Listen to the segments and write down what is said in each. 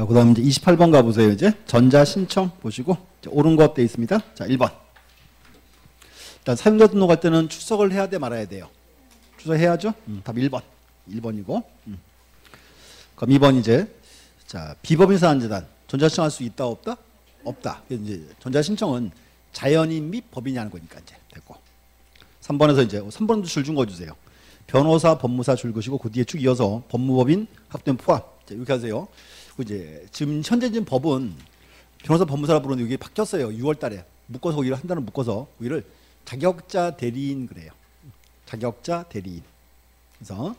자, 그 다음 이제 28번 가보세요. 이제 전자 신청 보시고 옳은 것 돼 있습니다. 자, 1번. 일단 사용자 등록할 때는 출석을 해야 돼 말아야 돼요. 출석해야죠. 답 1번. 1번이고. 그럼 2번 이제 자, 비법인사안재단 전자 신청할 수 있다 없다? 없다. 이제 전자 신청은 자연인 및 법인이 하는 거니까 이제 됐고. 3번에서 이제 3번도 줄 준 거 주세요. 변호사, 법무사 줄 것이고 그 뒤에 쭉 이어서 법무법인 합된 포함. 자, 이렇게 하세요. 이제 지금 현재 지금 법은 변호사, 법무사라 부르는데 이게 바뀌었어요. 6월 달에 묶어서 오히려 한 단어 묶어서 오히려 자격자 대리인 그래요. 자격자 대리인. 그래서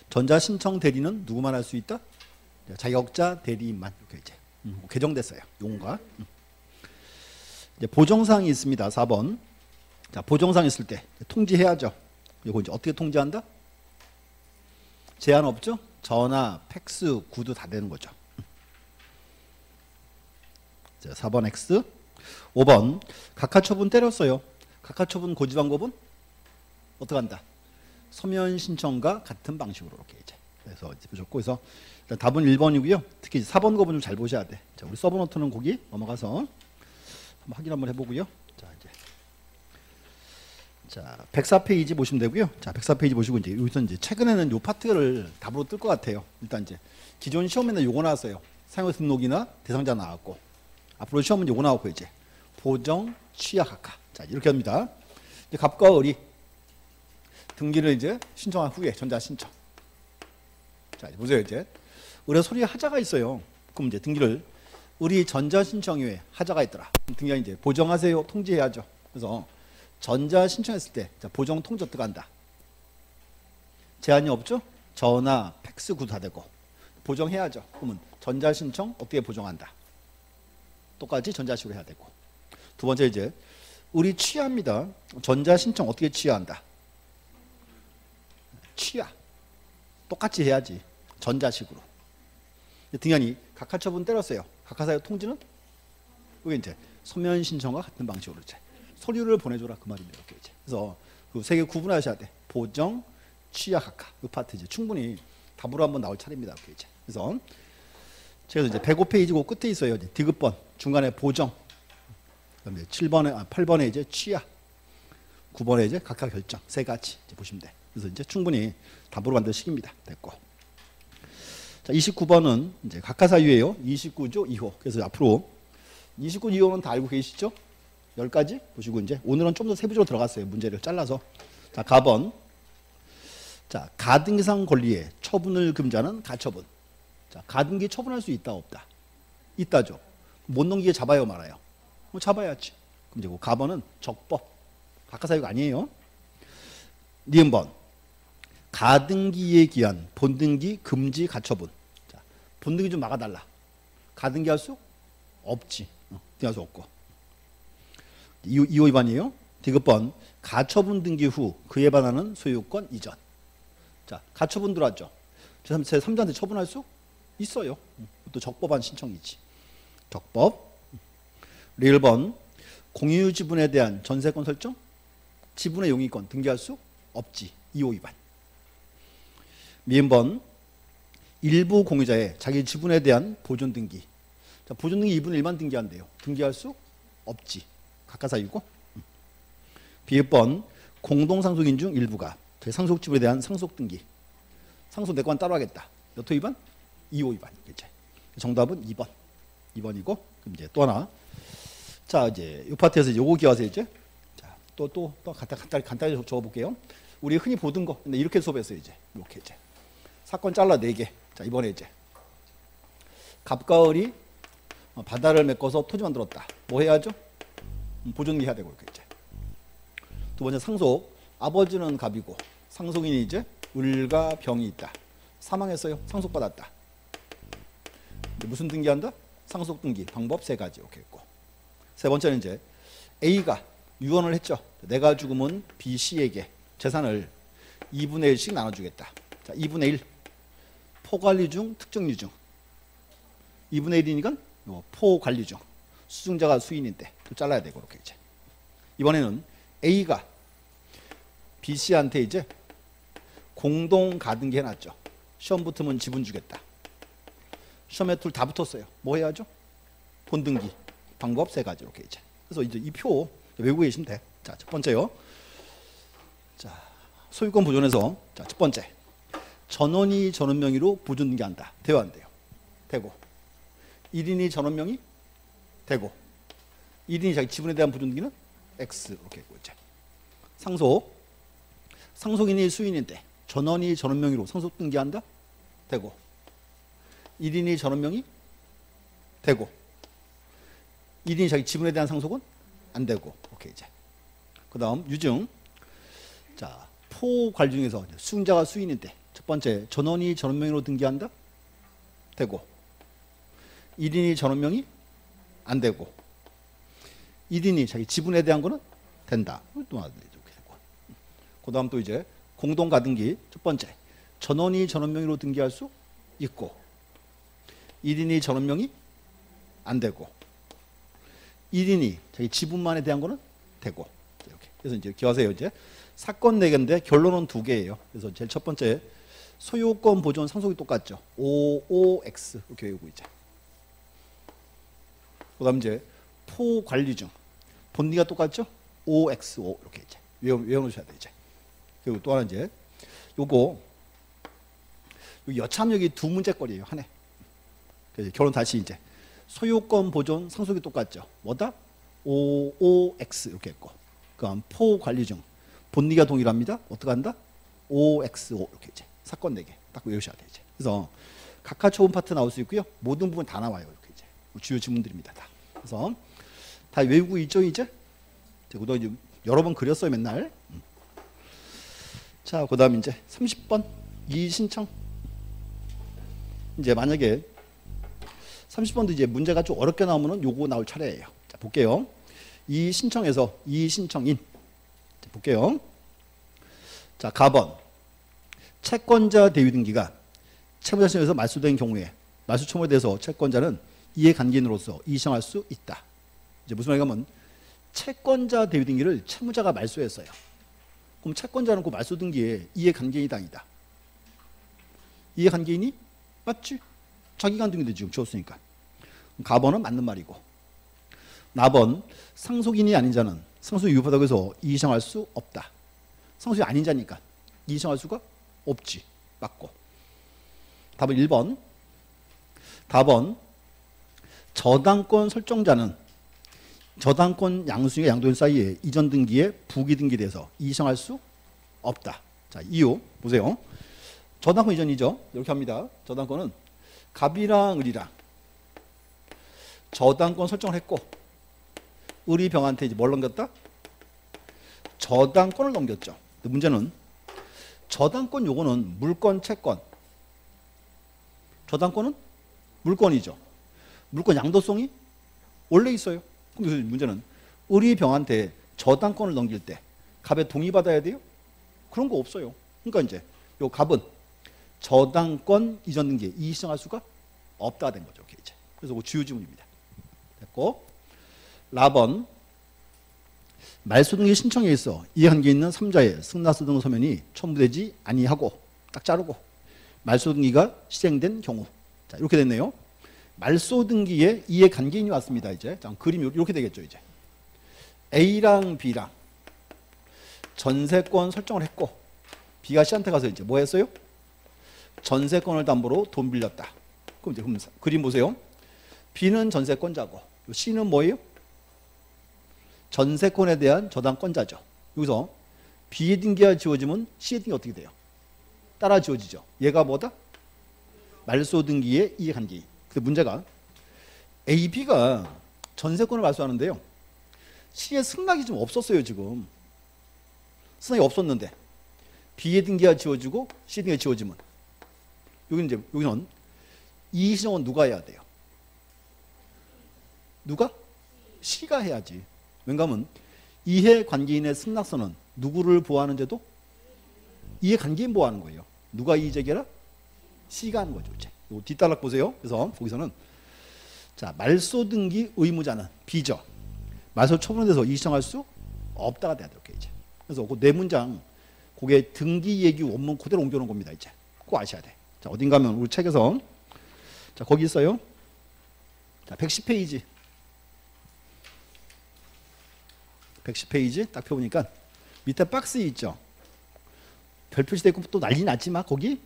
전자 신청 대리는 누구만 할 수 있다? 자격자 대리인만 이렇게 이제 개정됐어요. 용어가. 이제 보정사항이 있습니다. 4번. 자, 보정사항 있을 때 통지해야죠. 이거 이제 어떻게 통지한다? 제한 없죠? 전화, 팩스, 구두 다 되는 거죠. 자, 4번 X. 5번. 각하처분 때렸어요. 각하처분 고지방법은 어떻게 한다? 서면 신청과 같은 방식으로 이렇게 이제. 그래서 이제 보셨고, 그래서 일단 답은 1번이고요. 특히 4번 거분 좀 잘 보셔야 돼. 자, 우리 서브노트는 거기 넘어가서 한번 확인 한번 해보고요. 자, 이제. 자, 104페이지 보시면 되고요. 자, 104페이지 보시고 이제 여기서 이제 최근에는 요 파트를 답으로 뜰 것 같아요. 일단 이제 기존 시험에는 요거 나왔어요. 사용자 등록이나 대상자 나왔고, 앞으로 시험은 요거 나왔고 이제 보정, 취약, 각하. 자, 이렇게 합니다. 이제 갑과 을이 등기를 이제 신청한 후에 전자 신청. 자, 보세요 이제 을의 소리에 하자가 있어요. 그럼 이제 등기를 을이 전자 신청 이후에 하자가 있더라. 등기가 이제 보정하세요, 통지해야죠. 그래서 전자 신청했을 때 자, 보정 통지 어떻게 한다? 제한이 없죠? 전화, 팩스, 구두 다 되고 보정해야죠. 그러면 전자 신청 어떻게 보정한다? 똑같이 전자식으로 해야 되고. 두 번째 이제 우리 취하입니다. 전자 신청 어떻게 취하한다? 취하. 똑같이 해야지. 전자식으로. 등연히 각하처분 때렸어요. 각하사유 통지는 이게 이제 서면 신청과 같은 방식으로 이제 서류를 보내줘라 그 말입니다. 이렇게 이제. 그래서 그 세 개 구분하셔야 돼. 보정, 취약, 각하. 이 파트 이제 충분히 답으로 한번 나올 차례입니다. 이렇게 이제. 그래서 그래서 이제 105페이지고 끝에 있어요. 이제 디귿번 중간에 보정. 그다음에 8번에 이제 취약, 9번에 이제 각하 결정 세 가지 이제 보시면 돼. 그래서 이제 충분히 답으로 만들 식입니다. 됐고. 자, 29번은 이제 각하사유예요. 29조 2호. 그래서 앞으로 29조 2호는 다 알고 계시죠? 10가지 보시고 이제 오늘은 좀 더 세부적으로 들어갔어요. 문제를 잘라서. 자, 가번. 자, 가등기상 권리에 처분을 금지하는 가처분. 자, 가등기 처분할 수 있다 없다? 있다죠. 못 넘기게 잡아요 말아요? 뭐 잡아야지. 그럼 이제 가번은 적법. 각하사유가 아니에요. 니은번. 가등기에 기한 본등기 금지 가처분. 자, 본등기 좀 막아달라. 가등기 할 수 없지. 등기할 수 없고. 2호 위반이에요. 디귿번. 가처분 등기 후 그에 반하는 소유권 이전. 자, 가처분 들어왔죠. 제3자한테 처분할 수 있어요. 또 적법한 신청이지. 적법. 1번. 공유 지분에 대한 전세권 설정. 지분의 용의권 등기할 수 없지. 2호 위반. 미음번. 일부 공유자의 자기 지분에 대한 보존 등기. 자, 보존 등기 2분의 1만 등기한대요. 등기할 수 없지. 각하사유고. 비읍번. 공동상속인 중 일부가 상속 지분에 대한 상속 등기. 상속 내 건 따로 하겠다. 몇 호 위반? 2호 위반. 이제 정답은 2번. 2번이고. 그럼 이제 또 하나. 자, 이제 이 파트에서 요거 기하세요 이제. 자, 또 간단히 적어볼게요. 우리 흔히 보던 거. 근데 이렇게 수업했어요 이제. 이렇게 이제. 사건 잘라 4개. 자, 이번에 이제 갑과 을이 바다를 메꿔서 토지 만들었다. 뭐 해야죠? 보존기 해야 되고 이렇게 이제. 두 번째 상속. 아버지는 갑이고 상속인이 이제 을과 병이 있다. 사망했어요. 상속받았다. 무슨 등기한다? 상속 등기 방법 3가지 이렇게 있고. 세 번째는 이제 A가 유언을 했죠. 내가 죽으면 B, C에게 재산을 2분의 1씩 나눠주겠다. 자, 2분의 1. 포관리 중 특정유 중. 2분의 1이니까 포관리 중. 수증자가 수인인데 또 잘라야 되고 이렇게 이제. 이번에는 A가 B, C한테 이제 공동 가등기 해놨죠. 시험 붙으면 지분 주겠다. 시험에 툴 다 붙었어요. 뭐 해야죠? 본 등기 방법 세 가지 이렇게 이제. 그래서 이제 이 표 외우고 계시면 돼. 자, 첫 번째요. 자, 소유권 보존에서 자, 첫 번째. 전원이 전원 명의로 보존 등기한다. 돼요, 안 돼요? 되고. 1인이 전원 명의 되고. 1인이 자기 지분에 대한 보존 등기는 X 이렇게 있고 이제. 상속. 상속인이 수인인데 전원이 전원 명의로 상속 등기한다. 되고. 1인이 전원 명의 되고. 1인이 자기 지분에 대한 상속은 안 되고. 오케이 이제. 그다음 유증. 자, 포괄 중에서 수증자가 수인인데 첫 번째 전원이 전원 명의로 등기한다. 되고. 1인이 전원 명의 안 되고. 1인이 자기 지분에 대한 거는 된다. 또 이렇게 되고. 그다음 또 이제 공동 가등기 첫 번째 전원이 전원 명의로 등기할 수 있고 1인이 전원 명의 안 되고 1인이 자기 지분만에 대한 거는 되고 이렇게. 그래서 이제 기하세요. 이제 사건 4개인데 결론은 2개예요. 그래서 제일 첫 번째 소유권 보존 상속이 똑같죠. OOX 이렇게 외우고 이제. 그다음 이제 포관리중 본리가 똑같죠. OXO 이렇게 이제 외워놓으셔야 돼 이제. 그리고 또 하나 이제 요거 여참여기 2문제거리예요 한 해. 그래서 결론 다시 이제 소유권 보존 상속이 똑같죠. 뭐다? OOX 이렇게 했고. 그다음 포관리중 본리가 동일합니다. 어떻게 한다? OXO 이렇게 이제 사건 4개 딱 외우셔야 돼 이제. 그래서 각하 초분 파트 나올 수 있고요. 모든 부분 다 나와요 이렇게 이제 주요 지문들입니다 다. 그래서 다 외우고 있죠 이제. 그도 이제 여러 번 그렸어요 맨날. 자, 그다음 이제 30번 이의 신청. 이제 만약에 30번도 이제 문제가 좀 어렵게 나오면은 요거 나올 차례예요. 자, 볼게요. 이의 신청에서 이의 신청인. 자, 볼게요. 자, 가번. 채권자 대위 등기가 채무자 신청에서 말소된 경우에 말소 처분에 대해서 채권자는 이해관계인으로서 이의 신청할 수 있다. 이제 무슨 말이냐면 채권자 대위 등기를 채무자가 말소했어요. 그럼 채권자는 그 말소 등기에 이해관계인이 당이다. 이해관계인이 맞지? 자기가 한 등기도 지금 지었으니까. 가번은 맞는 말이고. 나번 상속인이 아닌 자는 상속이 유효하다고 해서 이의 신청할 수 없다. 상속이 아닌 자니까 이의 신청할 수가 없지. 맞고. 답은 1번. 답은 저당권 설정자는 저당권 양수인과 양도인 사이에 이전 등기에 부기 등기돼서 이의 신청할 수 없다. 자, 이유 보세요. 저당권 이전이죠. 이렇게 합니다. 저당권은 갑이랑 을이랑 저당권 설정을 했고 을이 병한테 이제 뭘 넘겼다? 저당권을 넘겼죠. 근데 문제는 저당권 요거는 물권, 채권. 저당권은 물권이죠. 물권 양도성이 원래 있어요. 그럼 문제는 을이 병한테 저당권을 넘길 때 갑에 동의받아야 돼요? 그런 거 없어요. 그러니까 이제 요 갑은 저당권 이전 등기에 이의 신청할 수가 없다 된 거죠. 이제. 그래서 그 주요 지문입니다. 됐고. 라번 말소 등기 신청에 있어 이해관계 있는 3자의 승낙서 등 서면이 첨부되지 아니하고 딱 자르고 말소 등기가 시행된 경우. 자, 이렇게 됐네요. 말소 등기에 이해관계인이 왔습니다. 이제 자, 그림이 이렇게 되겠죠. 이제 A랑 B랑 전세권 설정을 했고 B가 C한테 가서 이제 뭐 했어요? 전세권을 담보로 돈 빌렸다. 그럼 이제 그림 보세요. B는 전세권자고 C는 뭐예요? 전세권에 대한 저당권자죠. 여기서 B의 등기가 지워지면 C의 등기 어떻게 돼요? 따라 지워지죠. 얘가 뭐다? 말소 등기의 이해관계인. 그 문제가 A, B가 전세권을 말소하는데요. C의 승낙이 좀 없었어요. 지금 승낙이 없었는데 B의 등기가 지워지고 C 등기가 지워지면 여기는 이의 신청은 누가 해야 돼요? 누가? C가 해야지. 왜냐하면 이해관계인의 승낙서는 누구를 보호하는데도 이해관계인 보호하는 거예요. 누가 이의 제기해라? C가 하는 거죠. 이제. 요 뒷단락 보세요. 그래서 거기서는 자, 말소 등기 의무자는 B죠. 말소 처분에 대해서 이의 신청할 수 없다가 돼야 돼요. 이제. 그래서 그 네 문장 그게 등기 얘기 원문 그대로 옮겨놓은 겁니다. 이제 꼭 아셔야 돼. 자, 어딘가 하면 우리 책에서 자, 거기 있어요. 자, 110페이지. 110페이지 딱 펴보니까 밑에 박스 있죠. 별 표시되고 또 난리 났지 막 거기.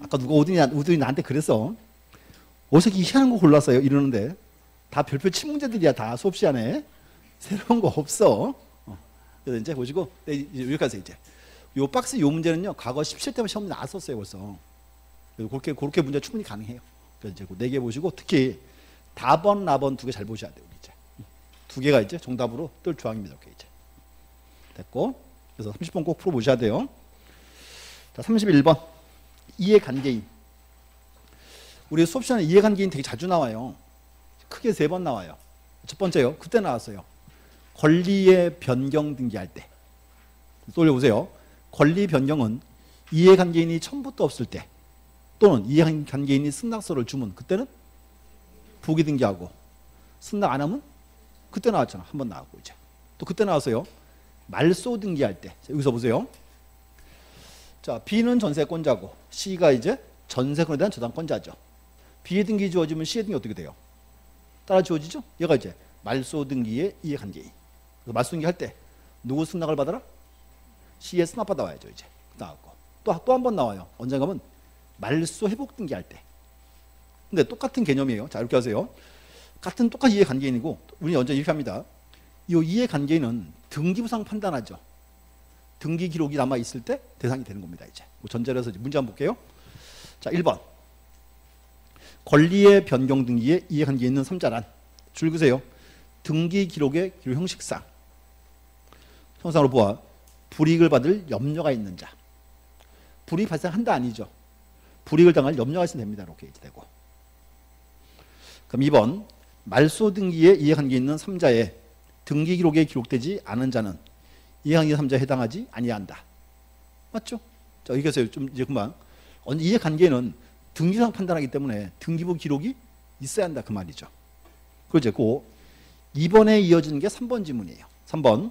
아까 누가 오더니 나한테 그랬어. 어디서 희한한 거 골랐어요 이러는데 다 별표 친 문제들이야. 다 수업 시간에 새로운 거 없어. 그래서 이제 보시고 여기까지 하세요. 이제 요 박스 요 문제는요 과거 17대 시험 나왔었어요 벌써. 그렇게 문제 충분히 가능해요. 그래서 이제 4개 보시고 특히 다번 라번 2개 잘 보셔야 돼요. 이제 2개가 이제 정답으로 뜰 조항입니다. 이렇게 이제 됐고, 그래서 30번 꼭 풀어 보셔야 돼요. 자, 31번 이해관계인. 우리 수업 시간에 이해관계인 되게 자주 나와요. 크게 3번 나와요. 첫 번째요. 그때 나왔어요. 권리의 변경 등기할 때. 또 올려보세요. 권리 변경은 이해관계인이 처음부터 없을 때 또는 이해관계인이 승낙서를 주면 그때는 부기 등기하고, 승낙 안 하면 그때 나왔잖아. 한 번 나왔고 이제 또 그때 나왔어요. 말소 등기할 때. 자, 여기서 보세요. 자, B는 전세권자고 C가 이제 전세권에 대한 저당권자죠. B의 등기 주어지면 C의 등기 어떻게 돼요? 따라 주어지죠. 얘가 이제 말소 등기의 이해관계인. 말소 등기 할 때 누구 승낙을 받아라? C의 승낙 받아와야죠. 이제 나왔고 또 한 번 나와요. 언젠가 하면 말소 회복 등기할 때. 근데 똑같은 개념이에요. 자, 이렇게 하세요. 똑같이 이해관계인이고 우리 언제 이렇게 합니다. 이 이해관계인은 등기부상 판단하죠. 등기 기록이 남아 있을 때 대상이 되는 겁니다. 이제 전제로 해서 문제 한번 볼게요. 자, 1번 권리의 변경 등기에 이해관계 있는 3자란 줄 그세요. 등기 기록의 기록 형식상 형상으로 보아 불이익을 받을 염려가 있는 자. 불이익 발생한다 아니죠. 불이익을 당할 염려가 있으면 됩니다. 이렇게 이제 되고. 그럼 2번 말소 등기에 이해관계 있는 3자의 등기 기록에 기록되지 않은 자는 이해관계 3자에 해당하지 아니한다. 맞죠? 자, 여기서 좀 이제 금방 이해관계는 등기상 판단하기 때문에 등기부 기록이 있어야 한다 그 말이죠. 그렇죠. 그 2번에 이어지는 게 3번 지문이에요. 3번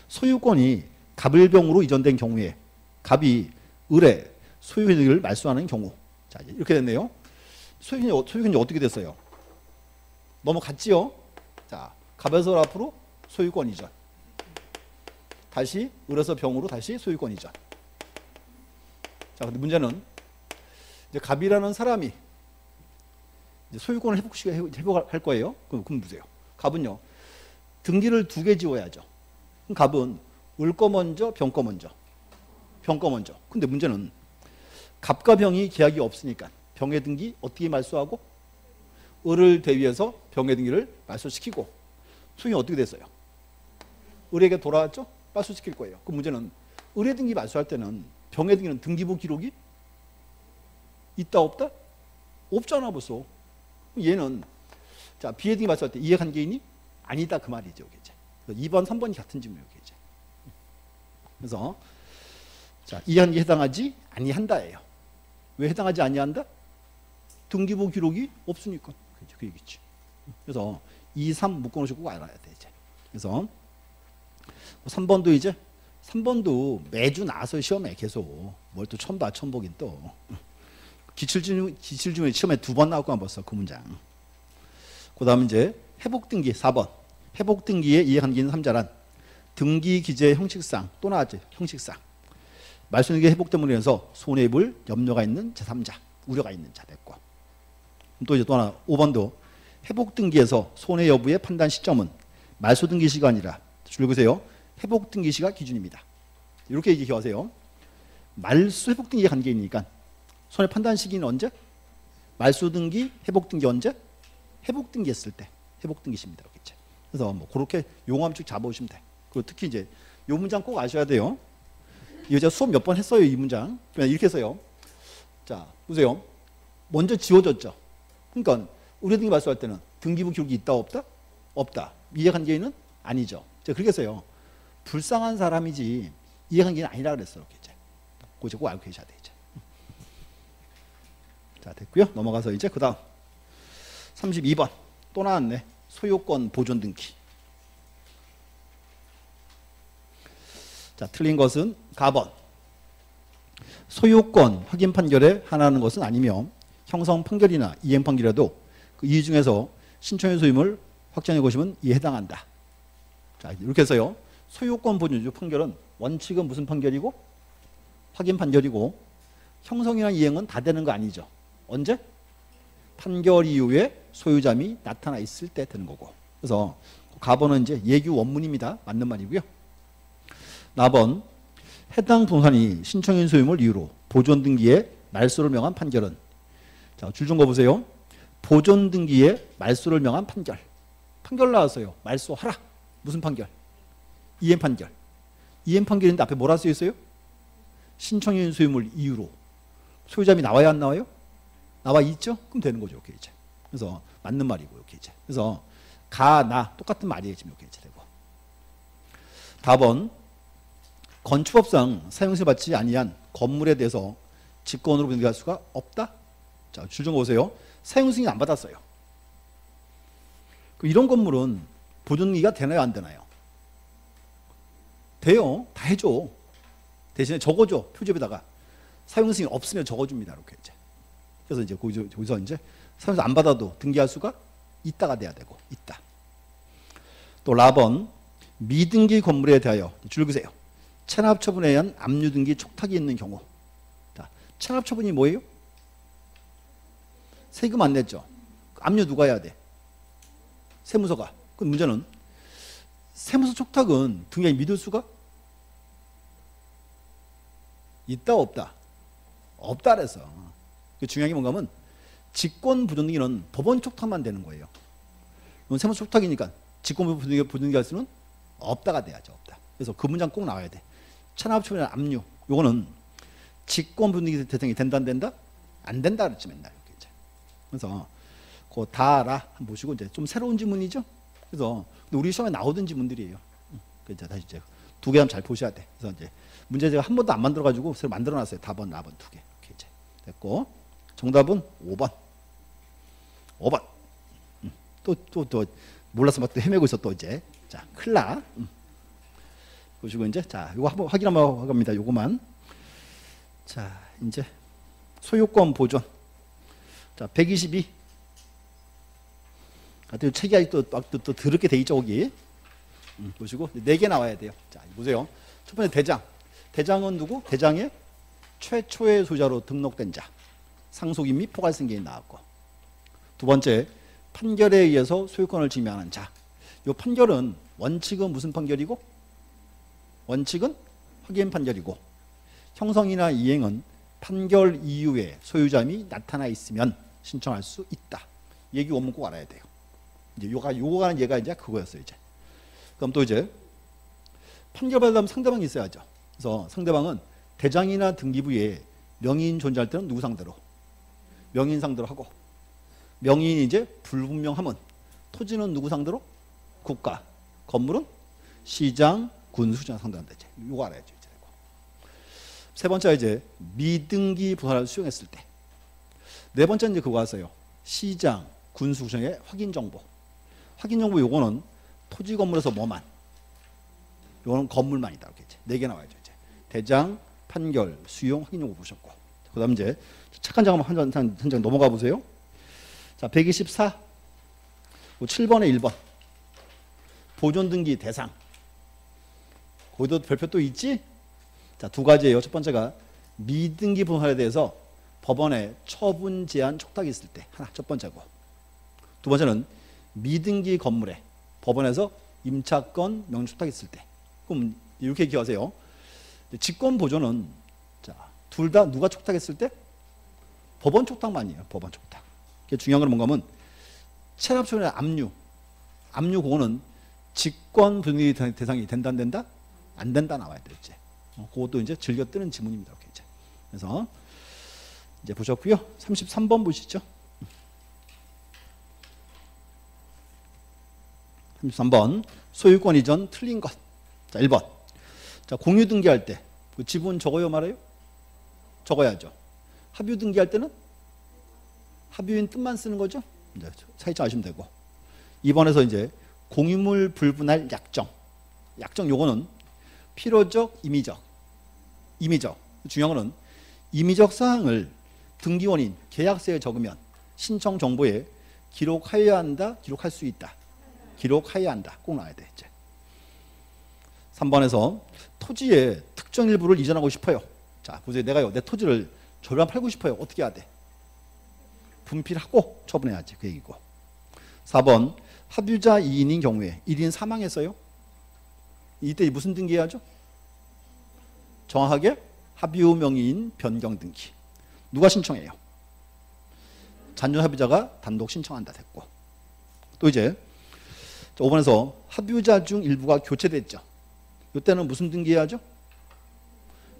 소유권이 갑을병으로 이전된 경우에 갑이 을의 소유권을 말소하는 경우. 자, 이렇게 됐네요. 소유권이 어떻게 됐어요? 넘어갔지요. 자, 갑에서 앞으로 소유권 이전. 다시 을에서 병으로 다시 소유권 이전. 자, 근데 문제는 이제 갑이라는 사람이 이제 소유권을 회복할 거예요. 그럼 보세요. 갑은요 등기를 2개 지워야죠. 그럼 갑은 을 거 먼저, 병 거 먼저. 병 거 먼저. 근데 문제는 갑과 병이 계약이 없으니까 병의 등기 어떻게 말소하고 을을 대위해서 병의 등기를 말소시키고 소유권이 어떻게 됐어요? 을에게 돌아왔죠? 말소시킬 거예요. 그 문제는 을의 등기 말소할 때는 병의 등기는 등기부 기록이 있다 없다? 없잖아 벌써. 얘는 자 B의 등기 말소할 때 이해관계인이 아니다 그 말이죠. 이제 2번, 3번이 같은 질문이에요. 이제. 그래서 자 이해관계에 해당하지 아니한다예요. 왜 해당하지 아니한다? 등기부 기록이 없으니까. 그 얘기지. 그래서 2, 3 묶어놓으시고 꼭 알아야 돼 이제. 그래서 3번도 이제 3번도 매주 나와서 시험에 계속 뭘 또 처음 봐 처음 보긴 또 기출질문 시험에 2번 나왔구나 벌써 그 문장. 그 다음 이제 회복등기 4번 회복등기에 이해관계 있는 3자란 등기 기재 형식상 또 나왔죠. 형식상 말소등기 회복됨으로 인해서 손해볼 염려가 있는 제3자 우려가 있는 자 됐고 또 이제 또 하나 5번도 회복등기에서 손해 여부의 판단 시점은 말소등기 시가 아니라 줄 그세요. 회복등기 시가 기준입니다. 이렇게 얘기하세요. 말소 회복등기 관계이니까 손해 판단 시기는 언제? 말소등기 회복등기 언제? 회복등기 했을 때 회복등기 시입니다. 이렇게. 그래서 뭐 그렇게 용어 함축 잡아오시면 돼. 그리고 특히 이제 이 문장 꼭 아셔야 돼요. 이거 제가 수업 몇 번 했어요. 이 문장. 그냥 이렇게 해서요. 자 보세요. 먼저 지워졌죠. 그러니까 의뢰 등기 말소할 때는 등기부 기록이 있다 없다? 없다. 이해관계인은 아니죠. 제가 그렇게 했어요. 불쌍한 사람이지 이해관계는 아니라 그랬어요. 이렇게 이제. 그거 꼭 알고 계셔야 돼 이제. 자 됐고요. 넘어가서 이제 그 다음 32번 또 나왔네. 소유권 보존 등기. 자 틀린 것은 가번. 소유권 확인 판결에 한하는 것은 아니며 형성 판결이나 이행 판결이라도 그 이유 중에서 신청의 소유물 확정해 보시면 이에 해당한다. 자, 이렇게 해서요. 소유권 보존 판결은 원칙은 무슨 판결이고 확인 판결이고 형성이나 이행은 다 되는 거 아니죠. 언제? 판결 이후에 소유자임이 나타나 있을 때 되는 거고. 그래서 가번은 이제 예규 원문입니다. 맞는 말이고요. 나번 해당 부동산이 신청인 소유물 이유로 보존 등기에 말소를 명한 판결은 자, 줄 준 거 보세요. 보존 등기에 말소를 명한 판결. 판결 나왔어요. 말소하라. 무슨 판결? 이행 판결. 이행 판결인데 앞에 뭐라 쓰여 있어요? 신청인 소유물 이유로. 소유자임이 나와야 안 나와요? 나와 있죠? 그럼 되는 거죠. 이렇게 이제. 그래서 맞는 말이고 이렇게 이제. 그래서 가, 나 똑같은 말이에요. 지금 이렇게 이제 되고. 답은 건축법상 사용세 받지 아니한 건물에 대해서 직권으로 변경할 수가 없다. 자, 줄 좀 보세요. 사용 승인 안 받았어요. 이런 건물은 보존기가 되나요, 안 되나요? 돼요. 다 해줘. 대신에 적어줘. 표지에다가 사용 승인 없으면 적어줍니다. 이렇게 이제. 그래서 이제 거기서 이제 사용세 안 받아도 등기할 수가 있다가 돼야 되고 있다. 또 라번 미등기 건물에 대하여 줄 그세요. 체납 처분에 의한 압류 등기 촉탁이 있는 경우. 자, 체납 처분이 뭐예요? 세금 안 냈죠. 압류 누가 해야 돼? 세무서가. 그 문제는 세무서 촉탁은 등기가 믿을 수가 있다 없다? 없다 그래서. 중요한 게 뭔가 하면 직권 부존 등기는 법원 촉탁만 되는 거예요. 세무서 촉탁이니까 직권 부존 등기 할 수는 없다가 돼야죠. 없다. 그래서 그 문장 꼭 나와야 돼. 체납 처분이나 압류. 요거는 직권 부존 등기 대상이 된다 안 된다? 안 된다 그랬지 맨날. 이렇게 이제. 그래서 그 다라 보시고 이제 좀 새로운 지문이죠. 그래서 우리 시험에 나오던 지문들이에요. 그래서 다시 이제 두 개 하면 잘 보셔야 돼. 그래서 이제 문제 제가 한 번도 안 만들어 가지고 새로 만들어 놨어요. 답은 나번 두 개. 이렇게 이제 됐고 정답은 5번. 5번. 또 몰라서 막 또 헤매고 있어 또 이제. 자, 클라. 보시고 이제 자, 이거 한번 확인 한번 합니다. 요거만. 자, 이제 소유권 보존. 자, 122. 또 책이 아직도 또 더럽게 돼 있죠, 거기. 보시고 4개 나와야 돼요. 자, 보세요. 첫 번째 대장. 대장은 누구? 대장의 최초의 소유자로 등록된 자. 상속인 및 포괄 승계인 나왔고. 두 번째, 판결에 의해서 소유권을 증명하는 자. 이 판결은 원칙은 무슨 판결이고? 원칙은 확인 판결이고, 형성이나 이행은 판결 이후에 소유자임이 나타나 있으면 신청할 수 있다. 얘기 원문 꼭 알아야 돼요. 이제 요거가 얘가 이제 그거였어요. 이제. 그럼 또 이제 판결 받으려면 상대방이 있어야죠. 그래서 상대방은 대장이나 등기부에 명의인 존재할 때는 누구 상대로? 명의인 상대로 하고, 명의인이 이제 불분명하면 토지는 누구 상대로? 국가. 건물은 시장, 군수장 상대한다. 이제 요거 알아야죠. 이제. 세 번째 이제 미등기 부산을 수용했을 때. 네 번째는 이제 그거 하세요. 시장, 군수장의 확인 정보. 확인 정보 요거는 토지 건물에서 뭐만? 요거는 건물만이다. 이렇게 이제 4개 나와야죠. 이제 대장, 판결, 수용, 확인 정보 보셨고. 그다음 이제 착한 장 한번 한 장 넘어가 보세요. 자, 124. 7번에 1번. 보존 등기 대상. 거기도 별표 또 있지? 자, 두 가지예요. 첫 번째가 미등기 부동산에 대해서 법원에 처분 제한 촉탁이 있을 때 하나, 첫 번째고. 두 번째는 미등기 건물에 법원에서 임차권 명령 촉탁이 있을 때. 그럼 이렇게 기억하세요. 직권 보존은 자, 둘 다 누가 촉탁했을 때? 법원 촉탁만이에요. 법원 촉탁. 중요한 건 뭔가 하면 체납 처분의 압류. 압류 그거는 직권 분리 대상이 된다 안 된다? 안 된다 나와야 돼 이제. 그것도 이제 즐겨 뜨는 지문입니다. 이렇게 이제. 그래서 이제 보셨고요. 33번 보시죠. 33번 소유권 이전 틀린 것. 자, 1번. 자, 공유 등기할 때 그 지분 적어요 말아요? 적어야죠. 합유 등기할 때는 합유인 뜻만 쓰는 거죠. 이제 차이점 아시면 되고. 2번에서 이제 공유물 불분할 약정. 약정 요거는 필요적, 임의적. 임의적. 중요한 거는 임의적 사항을 등기원인 계약서에 적으면 신청 정보에 기록하여야 한다, 기록할 수 있다. 기록하여야 한다. 꼭 나와야 돼. 이제 3번에서 토지의 특정 일부를 이전하고 싶어요. 자, 보세요. 내가요, 내 토지를 절반 팔고 싶어요. 어떻게 해야 돼? 분필하고 처분해야지. 그 얘기고. 4번, 합유자 2인인 경우에 1인 사망했어요. 이때 무슨 등기해야죠? 정확하게 합유 명의인 변경 등기. 누가 신청해요? 잔존 합유자가 단독 신청한다. 됐고. 또 이제 5번에서 합유자 중 일부가 교체됐죠. 이때는 무슨 등기해야죠?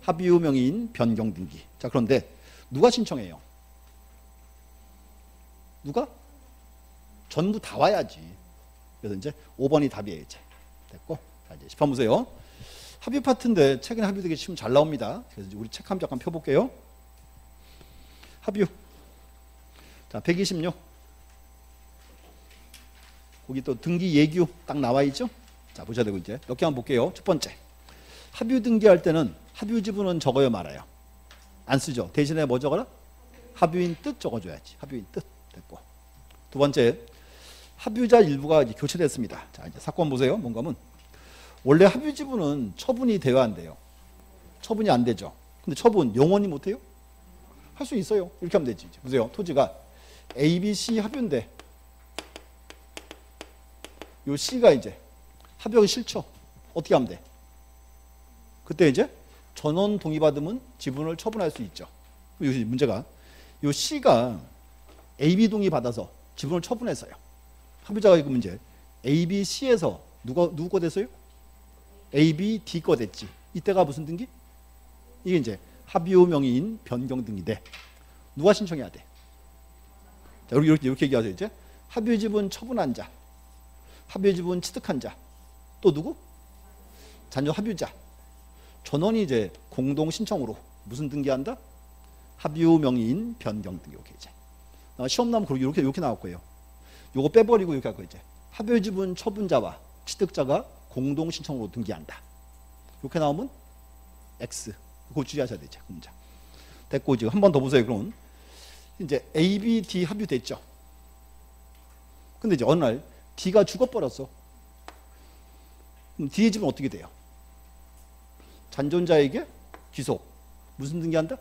합유 명의인 변경 등기. 자, 그런데 누가 신청해요? 누가? 전부 다 와야지. 그래서 이제 5번이 답이에요. 이제 됐고. 자, 이제 10번 보세요. 합유 파트인데 최근에 합유 되게 참 잘 나옵니다. 그래서 이제 우리 책 한번 잠깐 펴볼게요. 합유. 자, 126. 거기 또 등기 예규 딱 나와 있죠? 자, 보셔야 되고 이제 몇 개 한번 볼게요. 첫 번째. 합유 등기할 때는 합유 지분은 적어요, 말아요? 안 쓰죠. 대신에 뭐 적어라? 합유인 뜻 적어줘야지. 합유인 뜻. 됐고. 두 번째. 합유자 일부가 이제 교체됐습니다. 자, 이제 사건 보세요. 뭔가면 원래 합유 지분은 처분이 되어야 한대요. 처분이 안 되죠. 근데 처분 영원히 못 해요? 할 수 있어요. 이렇게 하면 되지. 보세요. 토지가 A, B, C 합유인데 요 C가 이제 합유하기 싫죠. 어떻게 하면 돼? 그때 이제 전원 동의받으면 지분을 처분할 수 있죠. 여기 문제가 요 C가 A, B 동의받아서 지분을 처분했어요. 합유자가 이거 문제. A, B, C에서 누구 거 됐어요? A, B, D 거 됐지. 이때가 무슨 등기? 이게 이제 합유 명의인 변경 등기인데 누가 신청해야 돼? 자, 이렇게 얘기하세요. 이제 합유 지분 처분한 자, 합유 지분 취득한 자, 또 누구? 잔존 합유자. 전원이 이제 공동 신청으로 무슨 등기한다? 합유 명의인 변경 등기. 이렇게 이제 시험 나면 이렇게 나올 거예요. 요거 빼버리고 이렇게 할 거예요. 이제 합유 지분 처분자와 취득자가 공동 신청으로 등기한다. 이렇게 나오면 X. 그거 주의하셔야 되죠. 문자. 됐고 지금 한 번 더 보세요. 그럼 이제 A, B, D 합유됐죠. 근데 이제 어느 날 D가 죽어버렸어. 그럼 D의 집은 어떻게 돼요? 잔존자에게 귀속. 무슨 등기한다?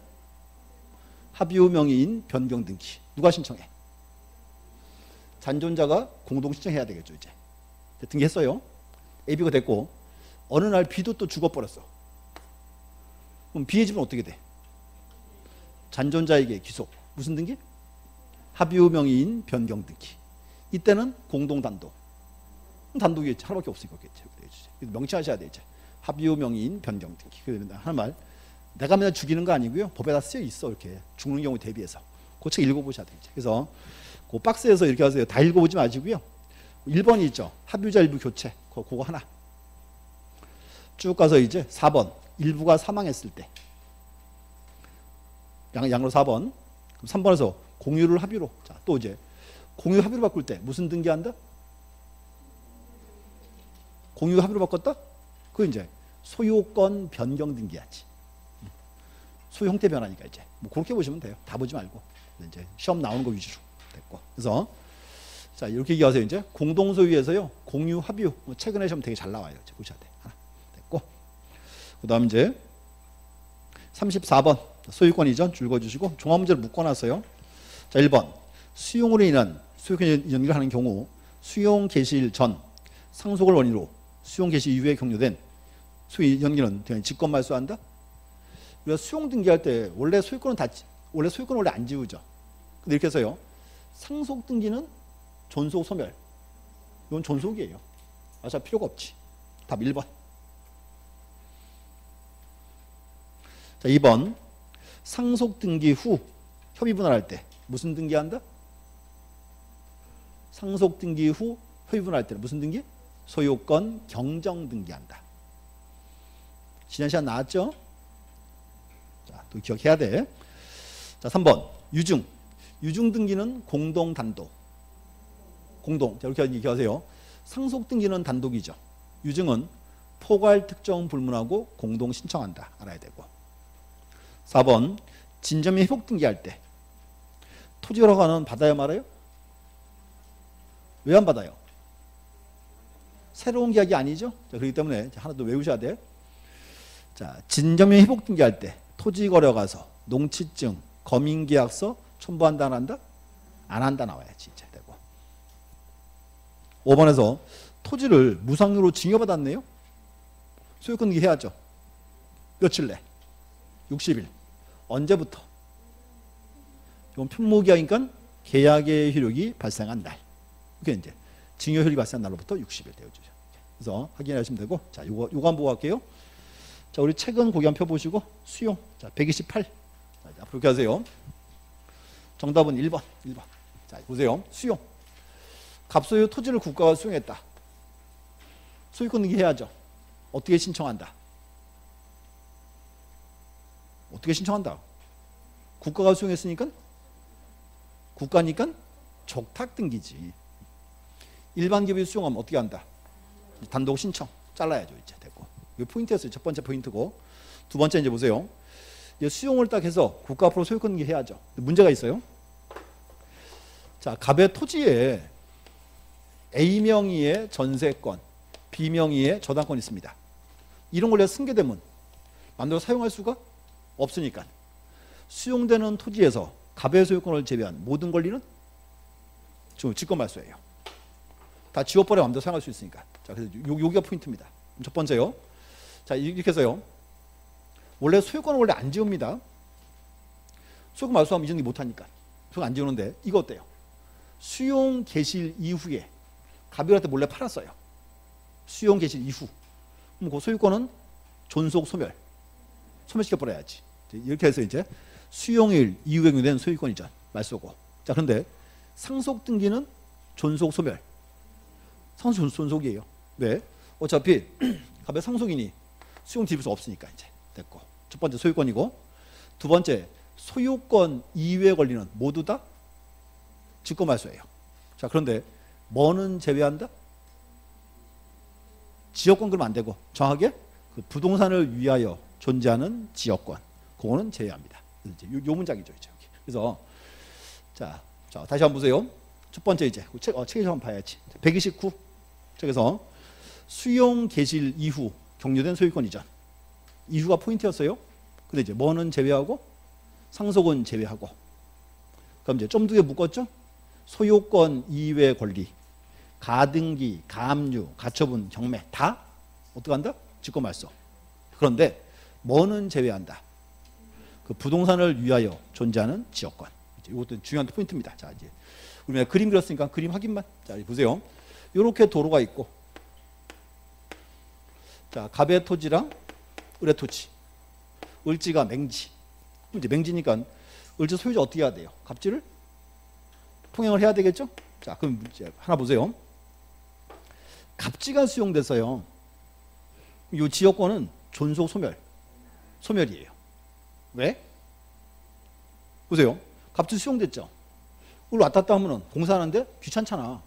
합유 명의인 변경 등기. 누가 신청해? 잔존자가 공동 신청해야 되겠죠. 이제 등기했어요. A, B가 됐고 어느 날 B도 또 죽어버렸어. 그럼 B의 집은 어떻게 돼? 잔존자에게 귀속. 무슨 등기? 합유 명의인 변경 등기. 이때는 공동 단독. 단독이 하나밖에 없으니까 명시하셔야 돼. 이제 합유 명의인 변경 등기. 하는 말. 내가 맨날 죽이는 거 아니고요. 법에다 쓰여 있어. 이렇게 죽는 경우 대비해서. 그 책 읽어보셔야 돼요. 그래서 그 박스에서 이렇게 하세요. 다 읽어보지 마시고요. 1번이 있죠. 합유자 일부 교체. 그거 하나. 쭉 가서 이제 4번. 일부가 사망했을 때. 양으로 4번. 그럼 3번에서 공유를 합유로. 자, 또 이제 공유 합유로 바꿀 때 무슨 등기한다? 공유 합유로 바꿨다? 그거 이제 소유권 변경 등기하지. 소유 형태 변화니까 이제 뭐 그렇게 보시면 돼요. 다 보지 말고 이제 시험 나오는 거 위주로 됐고. 그래서 자 이렇게 얘기하세요. 이제 공동 소유에서요 공유 합유. 뭐 최근에 시험 되게 잘 나와요. 이제 보셔야 돼. 하나 됐고. 그다음 이제 34번 소유권 이전 줄 그어주시고 종합 문제를 묶어놨어요. 자 1번 수용으로 인한 소유권 연기를 하는 경우 수용 개시일 전 상속을 원인으로 수용 개시 이후에 격려된 소유 연기는 그냥 직권 말소한다. 우리가 수용 등기할 때 원래 소유권은 원래 안 지우죠. 근데 이렇게 해서요 상속 등기는 존속 소멸. 이건 존속이에요. 아차 필요가 없지. 답 1번. 자 2번 상속 등기 후 협의 분할할 때 무슨 등기한다? 상속 등기 후 협의 분할할 때는 무슨 등기? 소유권 경정 등기한다. 지난 시간 나왔죠? 자, 또 기억해야 돼. 자, 3번 유증. 유증 등기는 공동 단독. 공동. 자, 이렇게 얘기하세요. 상속 등기는 단독이죠. 유증은 포괄 특정 불문하고 공동 신청한다. 알아야 되고. 4번 진점이 회복 등기할 때 토지 허가는 받아야 말아요? 왜 안 받아요? 새로운 계약이 아니죠. 자, 그렇기 때문에 하나 더 외우셔야 돼. 자, 진점유 회복 등기할 때 토지 거래 가서 농취증, 검인계약서 첨부한다 안 한다? 안 한다 나와야지 이제 되고. 5번에서 토지를 무상으로 증여받았네요. 소유권 등기 해야죠. 며칠 내? 60일. 언제부터? 이건 편모계약이니까 계약의 효력이 발생한 날. 이게 이제 증여 효력이 발생한 날로부터 60일 되어주죠. 그래서 확인하시면 되고, 자, 요거 한번 보고 갈게요. 자, 우리 최근 고기한 표 보시고 수용. 자, 128. 자, 앞으로 이렇게 하세요. 정답은 1번. 자, 보세요. 수용. 갑소유 토지를 국가가 수용했다. 소유권 등기 해야죠. 어떻게 신청한다? 어떻게 신청한다? 국가가 수용했으니까 국가니까 족탁 등기지. 일반 기업이 수용하면 어떻게 한다? 단독 신청 잘라야죠. 이제 됐고. 이게 포인트였어요. 첫 번째 포인트고. 두 번째 이제 보세요. 이제 수용을 딱 해서 국가 앞으로 소유권 등기 해야죠. 문제가 있어요. 자, 갑의 토지에 A 명의의 전세권, B 명의의 저당권이 있습니다. 이런 걸 내가 승계되면 마음대로 사용할 수가 없으니까 수용되는 토지에서 갑의 소유권을 제외한 모든 권리는 지금 직권말소예요. 다 지워버려 마음대로 사용할 수 있으니까. 자, 그래서 여기가 포인트입니다. 첫 번째요. 자, 이렇게 해서요. 원래 소유권은 원래 안 지웁니다. 소유권 말소하면 이전이 못하니까. 소유권 안 지우는데 이거 어때요? 수용 개시 이후에 갑이한테 몰래 팔았어요. 수용 개시 이후. 그럼 그 소유권은 존속 소멸시켜버려야지. 이렇게 해서 이제 수용일 이후에 경유된 소유권이죠. 말소고. 자, 그런데 상속 등기는 존속 소멸. 상속 존속이에요. 왜? 어차피 갑의 상속인이 수용 뒤집을 수 없으니까 이제 됐고. 첫 번째 소유권이고, 두 번째 소유권 이외의 권리는 모두 다 직권말소예요. 자, 그런데 뭐는 제외한다? 지역권 그러면 안 되고 정확하게 그 부동산을 위하여 존재하는 지역권, 그거는 제외합니다. 이제 요 문장이죠, 이제 여기. 그래서 자, 다시 한번 보세요. 첫 번째 이제 책에서 한번 봐야지. 129. 책에서 수용 개실 이후 경유된 소유권 이전. 이후가 포인트였어요. 근데 이제 뭐는 제외하고 상속은 제외하고. 그럼 이제 좀 두 개 묶었죠? 소유권 이외 권리, 가등기, 가압류, 가처분, 경매 다 어떻게 한다? 직권말소. 그런데 뭐는 제외한다? 그 부동산을 위하여 존재하는 지역권. 이것도 중요한 포인트입니다. 자, 이제 우리가 그림 그렸으니까 그림 확인만. 자, 보세요. 이렇게 도로가 있고, 자, 갑의 토지랑 을의 토지, 을지가 맹지. 이제 맹지니까 을지 소유자 어떻게 해야 돼요? 갑지를 통행을 해야 되겠죠? 자, 그럼 이제 하나 보세요. 갑지가 수용돼서요. 이 지역권은 존속 소멸이에요. 왜? 보세요. 갑지 수용됐죠. 을 왔다 갔다 하면은 공사하는데 귀찮잖아.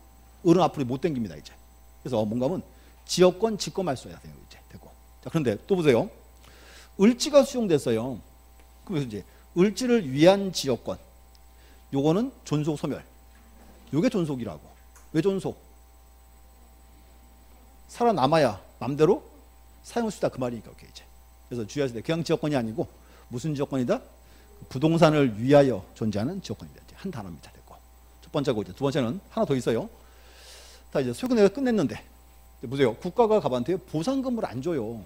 을은 앞으로 못 당깁니다 이제. 그래서 뭔가 하면 지역권 직권말소해야 돼요 이제 되고. 자, 그런데 또 보세요. 을지가 수용됐어요. 그래서 이제 을지를 위한 지역권. 요거는 존속 소멸. 요게 존속이라고. 왜 존속? 살아남아야 맘대로 사용할 수 있다 그 말이니까. 오케이, 이제. 그래서 주의하셔야 돼. 그냥 지역권이 아니고 무슨 지역권이다? 부동산을 위하여 존재하는 지역권이다. 이제 한 단어입니다. 됐고. 첫 번째고 이제 두 번째는 하나 더 있어요. 다 이제 소유권 내가 끝냈는데 보세요. 국가가 갑한테 보상금을 안 줘요.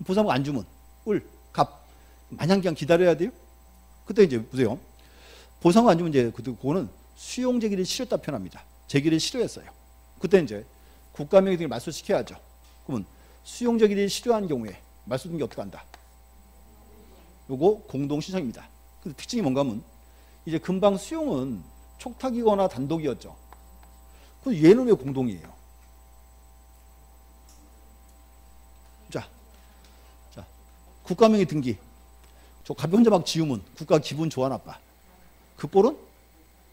보상금 안 주면 갑 마냥 그냥 기다려야 돼요. 그때 이제 보세요. 보상금 안 주면 이제 그거는 수용 제기를 싫었다 표현합니다. 제기를 싫어했어요. 그때 이제 국가명의등을 말소시켜야죠. 그러면 수용 제기를 싫어한 경우에 말소 등기 어떻게 한다? 요거 공동 신청입니다. 그 특징이 뭔가 하면 이제 금방 수용은 촉탁이거나 단독이었죠. 그럼 얘는 왜 공동이에요? 자, 국가명의 등기. 저 갑이 혼자 막 지우면 국가 기분 좋아 나빠? 그 꼴은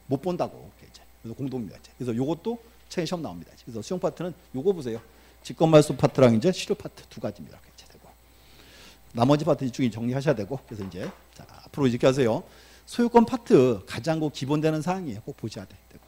못 본다고. 이제. 그래서 공동입니다. 이제. 그래서 요것도 책에 시험 나옵니다. 이제. 그래서 수용 파트는 요거 보세요. 직권말소 파트랑 이제 실효 파트 두 가지입니다. 이렇게 되고. 나머지 파트 이쪽에 정리하셔야 되고. 그래서 이제 자, 앞으로 이렇게 하세요. 소유권 파트 가장 기본되는 사항이에요. 꼭 보셔야 되고.